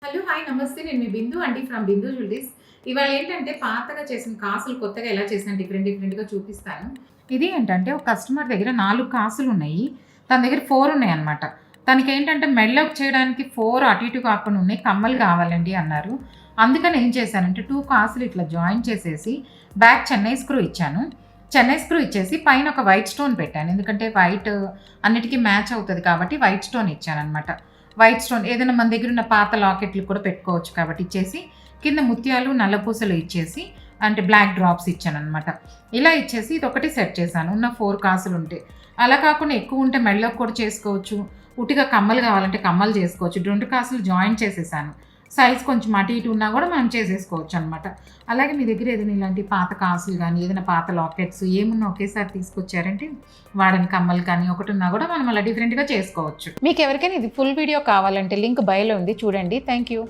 Hello hi నమస్తే నేను మీ బిందు అండి ఫ్రమ్ బిందు జ్యువెలరీస్. ఇవాళ ఏంటంటే పాతగా చేసిన కాసులు కొత్తగా ఎలా చేసాను డిఫరెంట్‌గా చూపిస్తాను. ఇది ఏంటంటే ఒక కస్టమర్ దగ్గర 4 కాసులు ఉన్నాయి. తన దగ్గర 4 ఉన్నాయన్నమాట. తనకేంటంటే మెడలోకి చేయడానికి 4 అటు ఇటు కాకుండా ఉన్నాయి. కమ్మలు కావాలండి అన్నారు. అందుకని ఏం చేశానంటే 2 కాసులు ఇట్లా జాయిన్ చేసేసి బ్యాక్ చెన్నై స్క్రూ ఇచ్చాను. చెన్నై స్క్రూ ఇచ్చేసి పైన ఒక వైట్ స్టోన్ పెట్టాను. ఎందుకంటే వైట్ అన్నిటికి మ్యాచ్ అవుతది కాబట్టి వైట్ స్టోన్ ఇచ్చానన్నమాట. వైట్ స్టోన్ ఏదైనా మన దగ్గర ఉన్న పాత లాకెట్లు కూడా పెట్టుకోవచ్చు కాబట్టి ఇచ్చేసి కింద ముత్యాలు నల్లపూసలు ఇచ్చేసి అంటే బ్లాక్ డ్రాప్స్ ఇచ్చానమాట. ఇలా ఇచ్చేసి ఇది ఒకటి సెట్ చేశాను. ఉన్న 4 కాసులు ఉంటే అలా కాకుండా ఎక్కువ ఉంటే మెడలోకి కూడా చేసుకోవచ్చు. ఉట్టిగా కమ్మలు కావాలంటే కమ్మలు చేసుకోవచ్చు. 2 కాసులు జాయిన్ చేసేసాను. సైజ్ కొంచెం అటు ఇటు ఉన్నా కూడా మనం చేసేసుకోవచ్చు అనమాట. అలాగే మీ దగ్గర ఏదైనా ఇలాంటి పాత కాసులు కానీ ఏదైనా పాత లాకెట్స్ ఏమున్నా ఒకేసారి తీసుకొచ్చారంటే వాడని కమ్మలు కానీ ఒకటి ఉన్నా కూడా మనం అలా డిఫరెంట్గా చేసుకోవచ్చు. మీకు ఎవరికైనా ఇది ఫుల్ వీడియో కావాలంటే లింక్ బయోలో ఉంది చూడండి. Thank you.